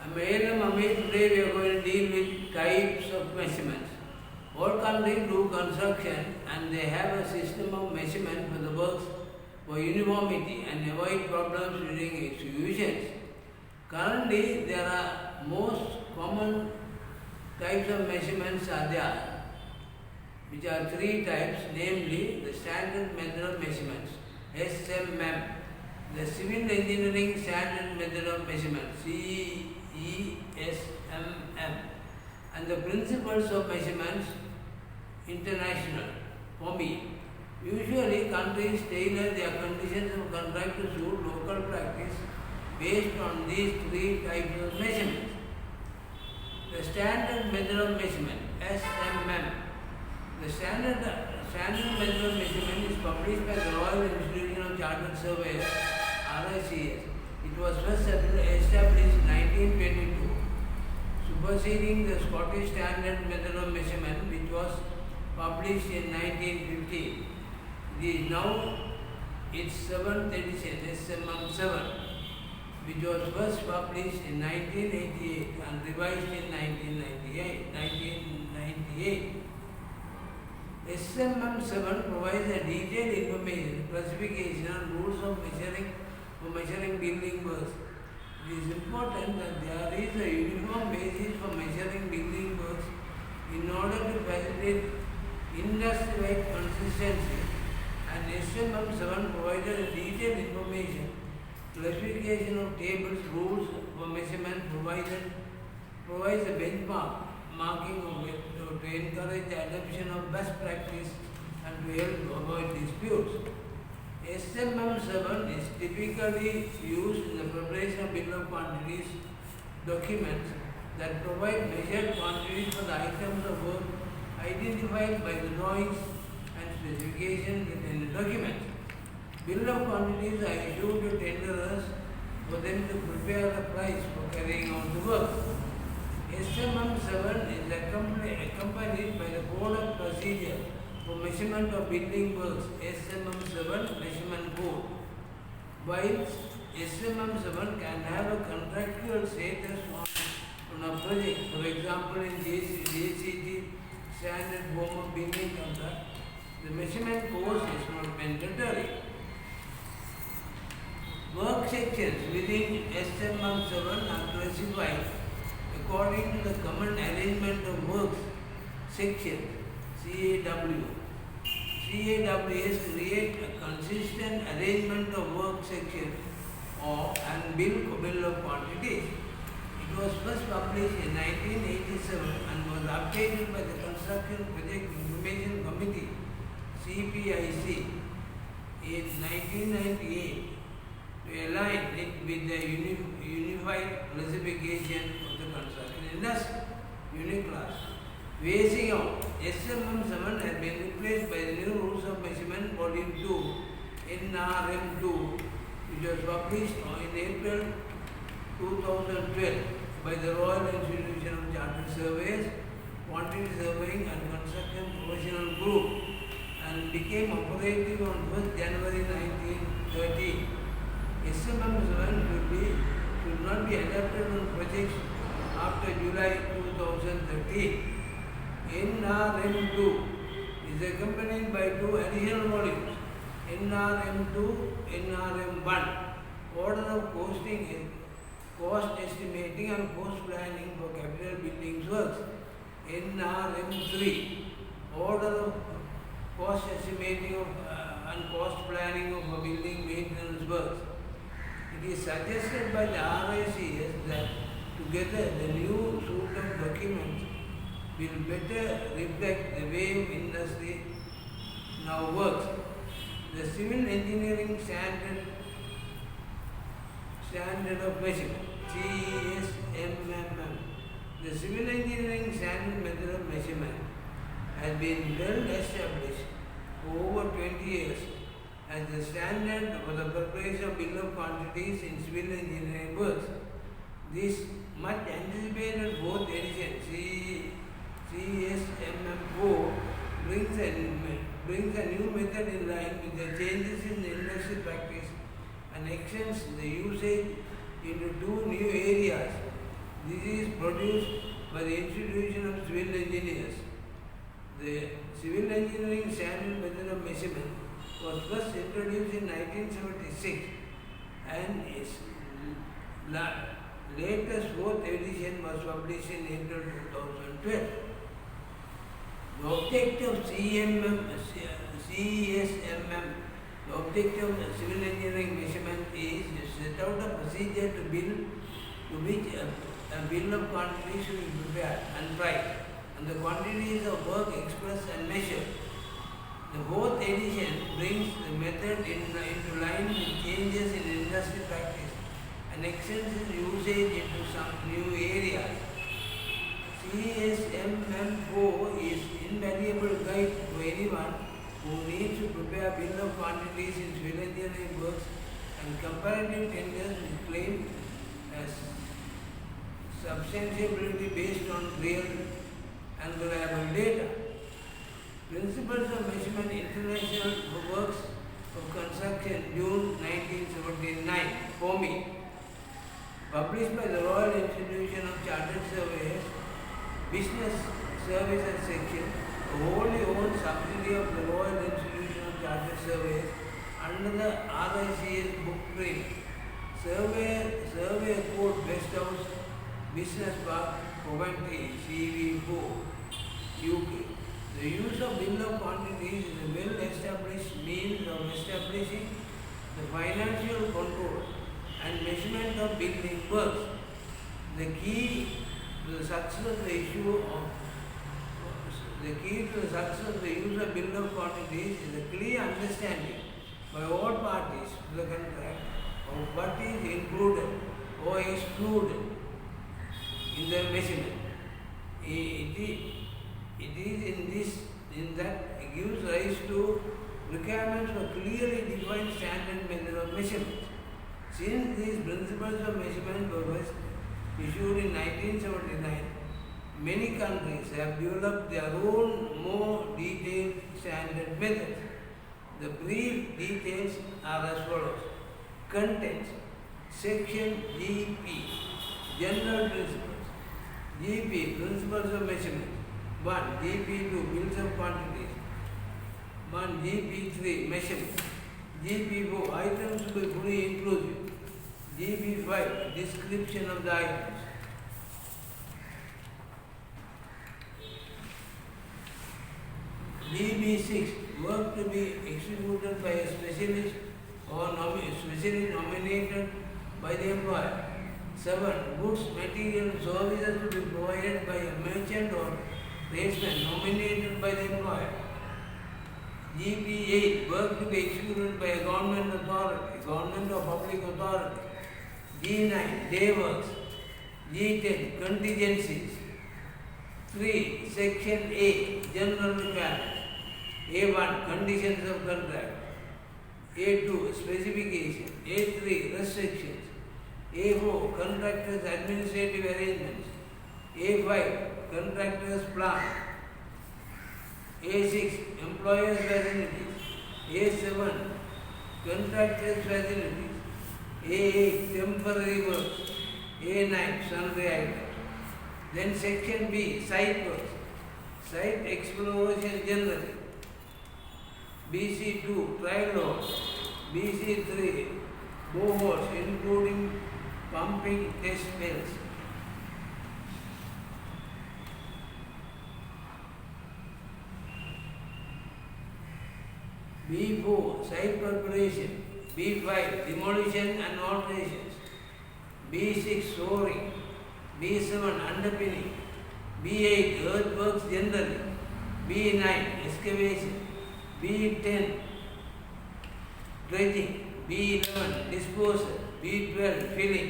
I'm A.L.M. Amit. Today we are going to deal with types of measurements. All countries do construction and they have a system of measurement for the works for uniformity and avoid problems during executions. Currently, there are most common types of measurements are there, which are three types, namely the standard method of measurements, SMM, the civil engineering standard method of measurement, CESMM, and the principles of measurements, international, POMI. Usually, countries tailor their conditions of conduct to suit local practice based on these three types of measurements. The standard method of measurement, SMM. The standard method of measurement is published by the Royal Institution of Chartered Surveyors, RICS. It was first established in 1922, superseding the Scottish Standard Method of Measurement, which was published in 1915. It is now its seventh edition, SMM7, which was first published in 1988 and revised in 1998. SMM7 provides a detailed information, classification and rules of measuring building works. It is important that there is a uniform basis for measuring building works in order to facilitate industry-wide consistency, and SMM7 provided a detailed information, classification of tables, rules for measurement provides a benchmark marking of it to encourage the adoption of best practice and to help avoid disputes. SMM7 is typically used in the preparation of bill of quantities documents that provide measured quantities for the items of work identified by the drawings and specifications in the document. Bill of quantities are issued to tenderers for them to prepare the price for carrying out the work. SMM7 is accompanied by the Code of Procedure for Measurement of Building Works, SMM7 Measurement Code. While SMM7 can have a contractual status on a project, for example in JCT standard form of building contract, the measurement course is not mandatory. Work sections within SMM7 are classified according to the Common Arrangement of Works section, CAW. CAWS create a consistent arrangement of work section and bill of quantities. It was first published in 1987 and was updated by the Construction Project Information Committee, CPIC, in 1998 to align it with the unified classification of the construction industry, UNICLAS. Phasing out, SMM7 has been replaced by the new Rules of Measurement Volume 2, NRM2, which was published in April 2012 by the Royal Institution of Chartered Surveyors, Quantity Surveying and Construction Professional Group, and became operative on 1st January 1913. SMM7 should not be adapted on projects after July 2013. NRM2 is accompanied by two additional volumes, NRM2, NRM1, Order of Costing, Cost Estimating and Cost Planning for Capital Buildings Works, NRM3, Order of Cost Estimating and Cost Planning of Building Maintenance Works. It is suggested by the RICS that together the new suite of documents will better reflect the way industry now works. The Civil Engineering Standard of Measurement, CESMM. The Civil Engineering Standard Method of Measurement has been well established for over 20 years as the standard for the preparation of bill of quantities in civil engineering works. This much anticipated fourth edition, CSMM4, brings a new method in line with the changes in the industry practice and extends the usage into two new areas, This is produced by the Institution of Civil Engineers. The civil engineering standard method of measurement was first introduced in 1976 and its latest fourth edition was published in April 2012. The objective of CESMM, the objective of civil engineering measurement is to set out a procedure to which a bill of quantities should be prepared and priced, and the quantities of work expressed and measured. The fourth edition brings the method into line with changes in industry practice and extends its usage into some new areas. CSMM4 is invaluable guide to anyone who needs to prepare bill of quantities in civil engineering works and comparative tenders which claim as substantiability based on real and reliable data. Principles of Measurement International Works of Construction, June 1979, POMI, published by the Royal Institution of Chartered Surveyors, Business Services Section, a wholly owned subsidiary of the Royal Institution of Chartered Surveyors under the RICS book frame. Survey Code West House, Business Park, Coventry, CV4, UK. The use of bill of quantities is a well-established means of establishing the financial control and measurement of building works. The key to the success of the use of bill of quantities is a clear understanding by all parties to the contract of what is included or excluded in the measurement. It is in that it gives rise to requirements for clearly defined standard method of measurement. Since these principles of measurement were first issued in 1979, many countries have developed their own more detailed standard methods. The brief details are as follows. Contents. Section GP. General principles. GP. Principles of measurement. 1. GP2. Bills of quantities. 1. GP3. Measurement. GP4. Items to be fully inclusive. GP5. Description of the items. GB6. Work to be executed by a specialist or specially nominated by the employer. 7. Goods, material, services to be provided by a merchant or tradesman nominated by the employer. GB8. Work to be executed by a government authority, government or public authority. G9. Day works. G10. Contingencies. 3. Section A. General requirements. A1. Conditions of contract. A2. Specification. A3. Restrictions. A4. Contractors' administrative arrangements. A5. Contractors' plan. A6. Employers' facilities. A7. Contractors' facilities. A8. Temporary works. A9. Sundry items. Then section B. Site works. Site exploration generally. BC2. Trial loads. BC3. Boreholes including pumping test wells. B4. Site preparation. B5. Demolition and alterations. B6. Shoring. B7. Underpinning. B8. Earthworks generally. B9. Excavation. B10. Dredging. B11. Disposal. B12. Filling.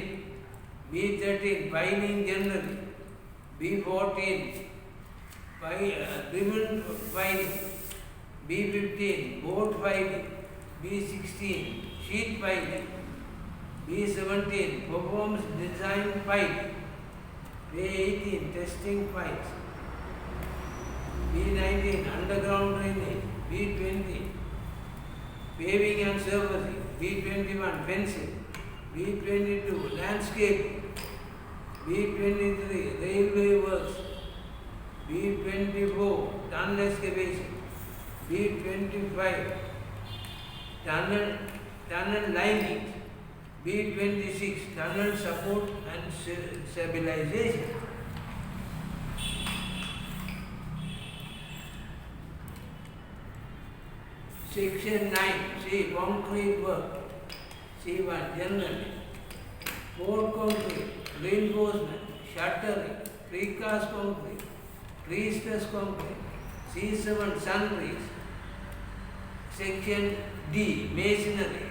B13. Piling generally. B14. Ribbon piling. B15. Board piling. B16. Sheet piling. B17. Performs design piling. B18. Testing pipes. B19. Underground drainage. B20. Paving and surfacing. B21. Fencing. B22. Landscaping. B23, railway works. B24, tunnel excavation. B25, tunnel lining. B26, tunnel support and stabilization. Section 9, C, concrete work. C1, general. Poured concrete, reinforcement, shuttering, precast concrete, pre-stress concrete. C7, sunrise. Section D, masonry.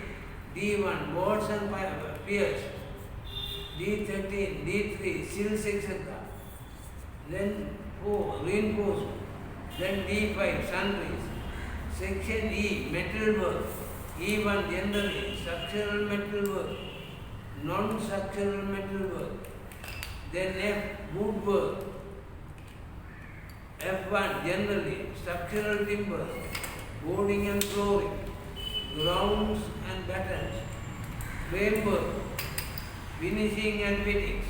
D1, boards and piers. D13, D3, sills, etc. Then 4, reinforcement. Then D5, sunrise. Section E, metal work. E1, generally, structural metal work, non-structural metal work. Then F, woodwork. F1, generally, structural timber, boarding and flooring, grounds and battens, framework, finishing and fittings.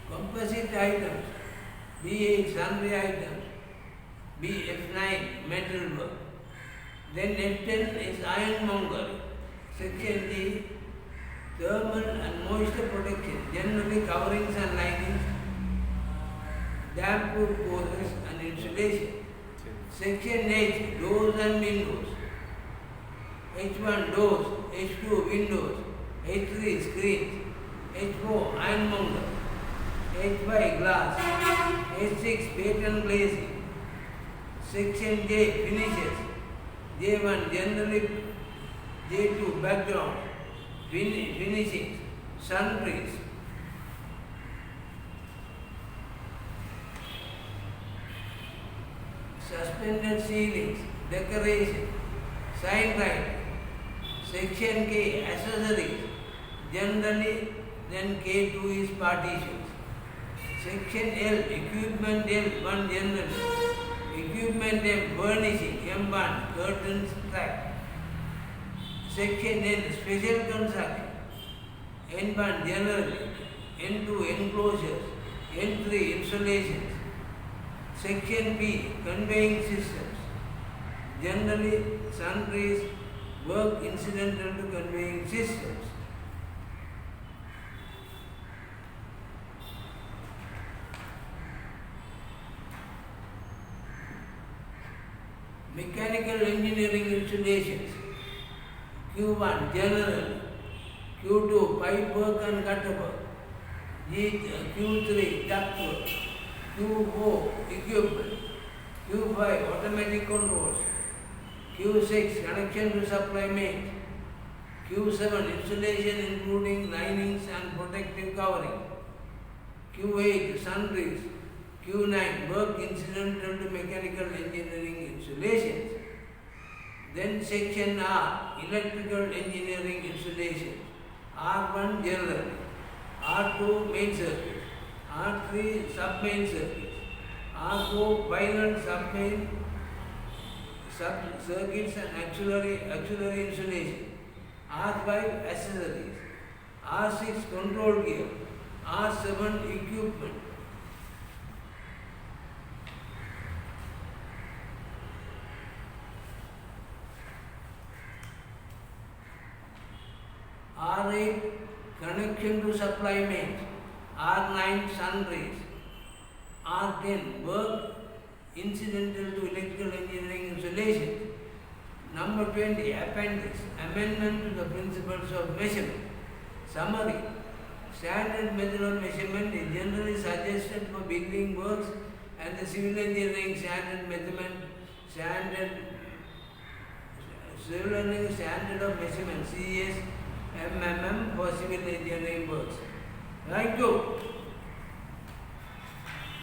Composite items, B8, sundry items, F9, metal work. Then F10 is ironmonger. Section D, thermal and moisture protection, generally coverings and linings, damp-proof causes and insulation. Section H, doors and windows. H1, doors. H2, windows. H3, screens. H4, ironmonger. H5, glass. H6, patent glazing. Section J, finishes. J1, generally. J2, background. Finishings, sundries. Suspended ceilings, decoration, sign writing. Section K, accessories. Generally, then K2 is partitions. Section L, equipment L1 generally. Equipment M, furnishing, M1, curtains, track. Section N, special construction. N1, generally. N2, enclosures. N3, installations. Section P, conveying systems. Generally, sundries, work incidental to conveying systems. Mechanical engineering installations. Q1, general. Q2, pipe work and gutter work. Q3, duct work. Q4, equipment. Q5, automatic controls. Q6, connection to supply main. Q7, installation including linings and protective covering. Q8, sundries. Q9, work incidental to mechanical engineering installations. Then section R, electrical engineering installations. R1, general. R2, main circuit. R3, sub-main circuits. R4, final sub-main circuits and auxiliary insulation. R5, accessories. R6, control gear. R7, equipment. R8, connection to supply mains. R9, sundries. R10, work incidental to electrical engineering installations. Number 20, appendix, amendment to the principles of measurement. Summary, standard method of measurement is generally suggested for building works and the civil engineering standard of measurement, CS, MMM for civil engineering works. Thank you.